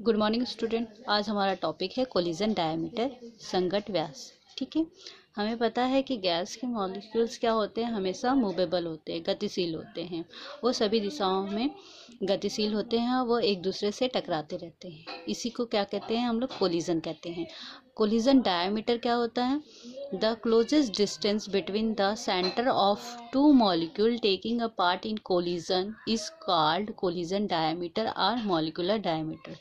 Good morning student. आज हमारा topic है कोलिजन डायमीटर, संघट्ट व्यास। ठीक है, हमें पता है कि गैस के मॉलिक्यूल्स क्या होते हैं, हमेशा मूवेबल होते हैं, गतिशील होते हैं। वो सभी दिशाओं में गतिशील होते हैं और वो एक दूसरे से टकराते रहते हैं। इसी को क्या कहते हैं, हम लोग कोलिजन कहते हैं। कोलिजन डायमीटर क्या होता है? The closest distance between the centre of two molecule taking a part in collision is called collision diameter और मॉलिक्यूलर डायमीटर।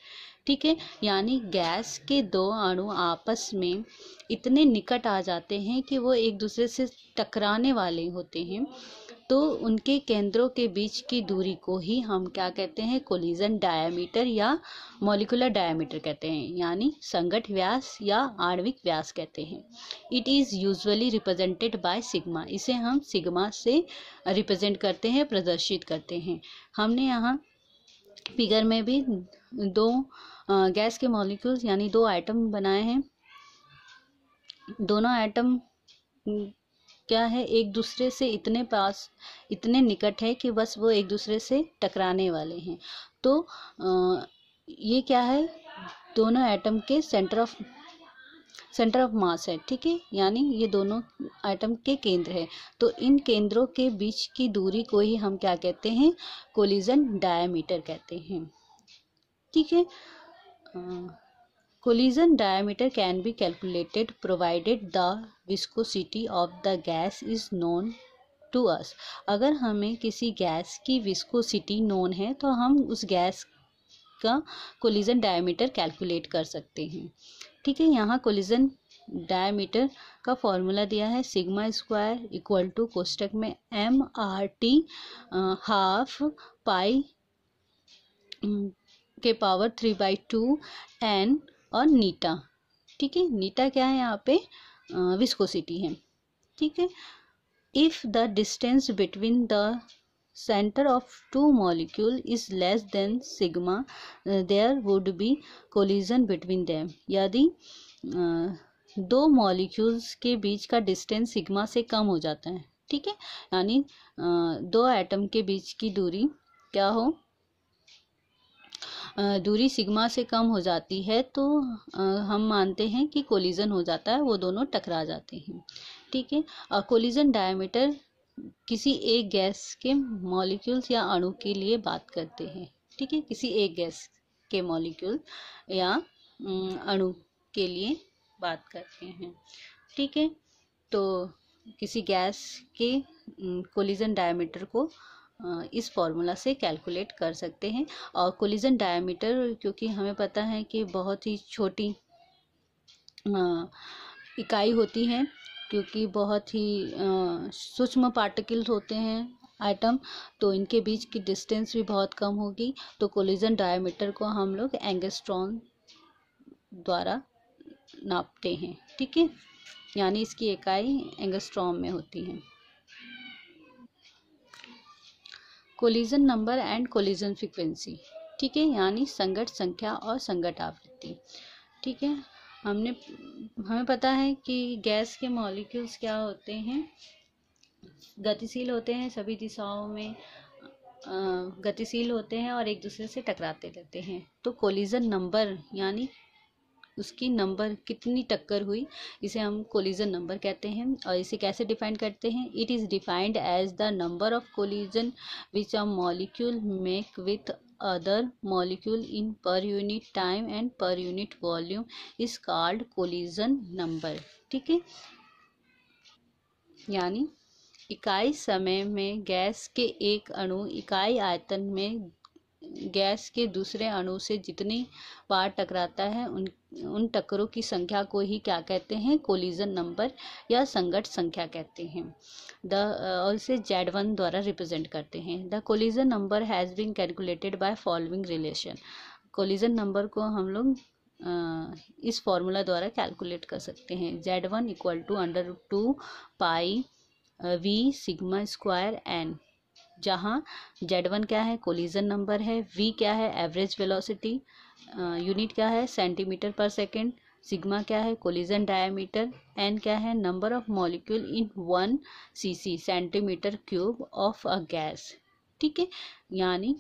ठीक है, यानी गैस के दो अणु आपस में इतने निकट आ जाते हैं कि वो एक दूसरे से टकराने वाले होते हैं, तो उनके केंद्रों के बीच की दूरी को ही हम क्या कहते हैं, कोलिजन डायमीटर या मॉलिक्यूलर डायमीटर कहते हैं, यानी संघट्ट व्यास या आणविक व्यास कहते हैं। It is usually represented by sigma. इसे हम सिग्मा से रिप्रेजेंट करते हैं, प्रदर्शित करते हैं। हमने यहाँ फिगर में भी दो गैस के मॉलिक्यूल्स यानी दो एटम बनाए हैं। दोनों एटम क्या है, एक दूसरे से इतने पास, इतने निकट है कि बस वो एक दूसरे से टकराने वाले हैं। तो ये क्या है, दोनों एटम के सेंटर ऑफ मास है। ठीक है, यानी ये दोनों एटम के केंद्र है। तो इन केंद्रों के बीच की दूरी को ही हम क्या कहते हैं, कोलिजन डायमीटर कहते हैं। ठीक है, collision diameter can be calculated provided the viscosity of the gas is known to us। अगर हमें किसी गैस की विस्कोसिटी नोन है तो हम उस गैस का कोलिजन डायमीटर कैलकुलेट कर सकते हैं। ठीक है, यहाँ कोलिजन डायमीटर का फॉर्मूला दिया है, सिग्मा स्क्वायर इक्वल टू कोष्टक में MRT हाफ पाई के पावर 3/2 n और नीटा। ठीक है, नीटा क्या है, यहाँ पे विस्कोसिटी है। ठीक है, if the distance between the centre of two molecule is less than sigma there would be collision between them. यदि दो मॉलिक्यूल्स के बीच का डिस्टेंस सिग्मा से कम हो जाता है, ठीक है, यानी दो एटम के बीच की दूरी क्या हो, दूरी सिग्मा से कम हो जाती है, तो हम मानते हैं कि कोलिजन हो जाता है, वो दोनों टकरा जाते हैं। ठीक है, कोलिजन डायमीटर किसी एक गैस के मॉलिक्यूल्स या अणु के लिए बात करते हैं। ठीक है, किसी एक गैस के मॉलिक्यूल या अणु के लिए बात करते हैं। ठीक है, तो किसी गैस के कोलिजन डायमीटर को इस फॉर्मूला से कैलकुलेट कर सकते हैं। और कोलिजन डायमीटर, क्योंकि हमें पता है कि बहुत ही छोटी इकाई होती है, क्योंकि बहुत ही सूक्ष्म पार्टिकल्स होते हैं एटम, तो इनके बीच की डिस्टेंस भी बहुत कम होगी। तो कोलिजन डायमीटर को हम लोग एंगस्ट्रॉम द्वारा नापते हैं। ठीक है, यानी इसकी इकाई एंगस्ट्रॉम में होती है। Collision number and collision frequency. ठीक है, यानी संघट्ट संख्या और संघट्ट आवृत्ति। ठीक है, हमें पता है कि गैस के मॉलिक्यूल्स क्या होते हैं, गतिशील होते हैं, सभी दिशाओं में गतिशील होते हैं और एक दूसरे से टकराते रहते हैं। तो कोलिजन नंबर यानी उसकी नंबर कितनी टक्कर हुई, इसे हम कोलिजन नंबर कहते हैं। और इसे कैसे डिफाइन करते हैं, it is defined as the number of collision which a molecule make with other molecule in per unit time and per unit volume is called collision number. ठीक है, यानी इकाई समय में गैस के एक अणु इकाई आयतन में गैस के दूसरे अणु से जितनी बार टकराता है, उन टक्करों की संख्या को ही क्या कहते हैं, कोलिजन नंबर या संघट्ट संख्या कहते हैं। और इसे Z1 द्वारा रिप्रेजेंट करते हैं। The collision number has been calculated by following relation. Collision number को हम लोग इस फॉर्मूला द्वारा कैलकुलेट कर सकते हैं। Z1 equal to √2 pi V sigma square n, जहाँ Z1 क्या है, कोलिजन नंबर है, V क्या है, एवरेज वेलोसिटी, यूनिट क्या है, सेंटीमीटर पर सेकेंड, सिग्मा क्या है, कोलिजन डायमीटर, n क्या है, number of molecule in 1 cc centimetre cube of a gas. ठीक है, यानी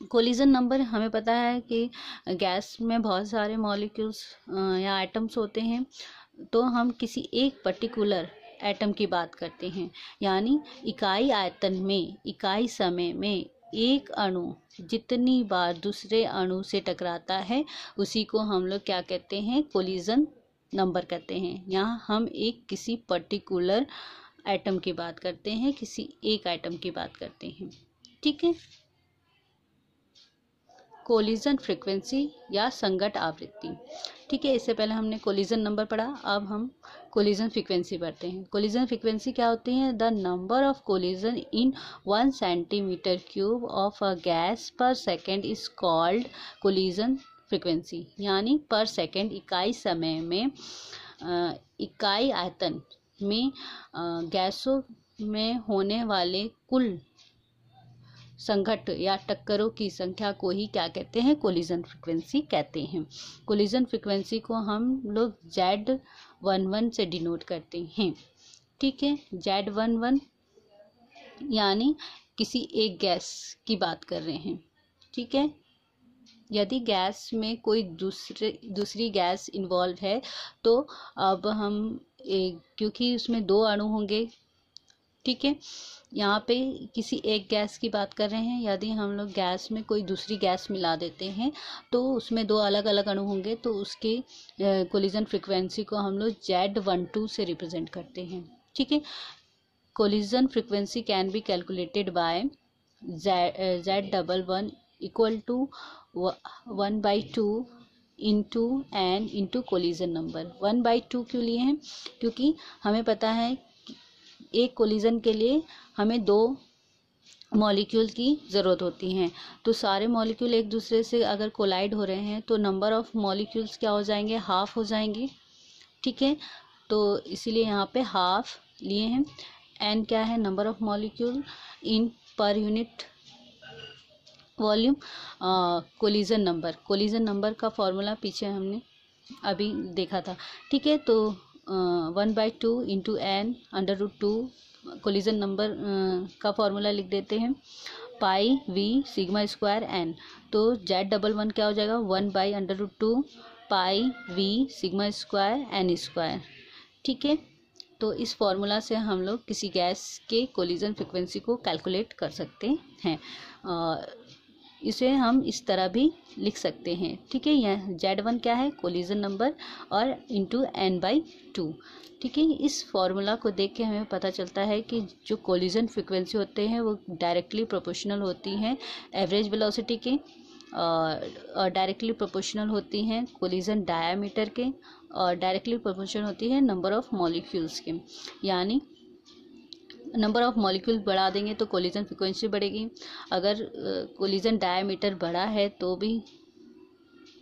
कोलिजन नंबर हमें पता है कि गैस में बहुत सारे मॉलिक्यूल्स या एटम्स होते हैं, तो हम किसी एक पर्टिकुलर एटम की बात करते हैं, यानी इकाई आयतन में इकाई समय में एक अणु जितनी बार दूसरे अणु से टकराता है उसी को हम लोग क्या कहते हैं, कोलिजन नंबर कहते हैं। यहाँ हम एक किसी पर्टिकुलर एटम की बात करते हैं, किसी एक एटम की बात करते हैं, ठीक है। कोलिजन फ्रीक्वेंसी या संगत आवृत्ति, ठीक है। इससे पहले हमने कोलिजन नंबर पढ़ा, अब हम कोलिजन फ्रीक्वेंसी पढ़ते हैं। कोलिजन फ्रीक्वेंसी क्या होती है? The number of collision in 1 centimetre cube of a gas per second is called collision frequency, यानी पर सेकेंड इकाई समय में इकाई आयतन में गैसों में होने वाले कुल संघट या टक्करों की संख्या को ही क्या कहते हैं, कोलिजन फ्रीक्वेंसी कहते हैं। कोलिजन फ्रीक्वेंसी को हम लोग Z11 से डिनोट करते हैं, ठीक है। Z11 यानी किसी एक गैस की बात कर रहे हैं, ठीक है। यदि गैस में कोई दूसरी गैस इन्वॉल्व है तो अब हम क्योंकि उसमें 2 अणु होंगे, ठीक है, यहाँ पे किसी एक गैस की बात कर रहे हैं। यदि हम लोग गैस में कोई दूसरी गैस मिला देते हैं तो उसमें 2 अलग अलग अणु होंगे, तो उसके कोलिजन फ्रीक्वेंसी को हम लोग Z12 से रिप्रेजेंट करते हैं, ठीक है। Collision frequency can be calculated by Z11 equal to 1/2 into n into collision number. 1/2 क्यों लिए हैं? क्योंकि हमें पता है एक कोलिजन के लिए हमें 2 मॉलिक्यूल की ज़रूरत होती हैं, तो सारे मॉलिक्यूल एक दूसरे से अगर कोलाइड हो रहे हैं तो नंबर ऑफ मॉलिक्यूल्स क्या हो जाएंगे, हाफ हो जाएंगे, ठीक है। तो इसीलिए यहाँ पे हाफ लिए हैं। एन क्या है? Number of molecule in per unit volume. Collision number का फॉर्मूला पीछे हमने अभी देखा था, ठीक है। तो 1/2 इंटू एन √2 कोलिजन नंबर का फॉर्मूला लिख देते हैं, pi v sigma square n. तो Z11 क्या हो जाएगा? 1/√2 pi v sigma square n square, ठीक है। तो इस फॉर्मूला से हम लोग किसी गैस के कोलिजन फ्रीक्वेंसी को कैलकुलेट कर सकते हैं। इसे हम इस तरह भी लिख सकते हैं, ठीक है। यह Z1 क्या है? कोलिजन नंबर और इंटू n/2, ठीक है। इस फॉर्मूला को देख के हमें पता चलता है कि जो कोलिजन फ्रीक्वेंसी होते हैं वो डायरेक्टली प्रोपोर्शनल होती हैं एवरेज वेलोसिटी के, और डायरेक्टली प्रोपोर्शनल होती हैं कोलिजन डायामीटर के, और डायरेक्टली प्रोपोर्शनल होती है नंबर ऑफ मॉलिक्यूल्स के। यानी नंबर ऑफ मॉलिक्यूल बढ़ा देंगे तो कोलिजन फ्रीक्वेंसी बढ़ेगी, अगर कोलिजन डायामीटर बड़ा है तो भी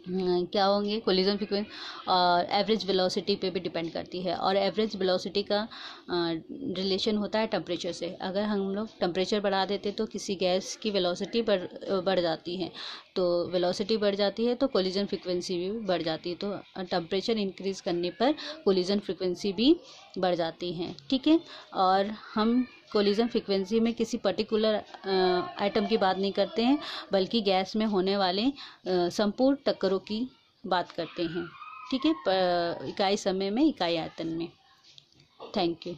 क्या होंगे, कोलिजन फ्रीक्वेंसी। और एवरेज वेलोसिटी पे भी डिपेंड करती है, और एवरेज वेलोसिटी का रिलेशन होता है टेम्परेचर से। अगर हम लोग टेम्परेचर बढ़ा देते तो किसी गैस की वेलोसिटी बढ़ जाती है, तो वेलोसिटी बढ़ जाती है तो कोलिजन फ्रीक्वेंसी भी बढ़ जाती है। तो टेम्परेचर इंक्रीज करने पर कोलिजन फ्रीक्वेंसी भी बढ़ जाती है, ठीक है। और हम कोलिजन फ्रीक्वेंसी में किसी पर्टिकुलर आइटम की बात नहीं करते हैं, बल्कि गैस में होने वाले संपूर्ण टक्करों की बात करते हैं, ठीक है, इकाई समय में इकाई आयतन में। Thank you.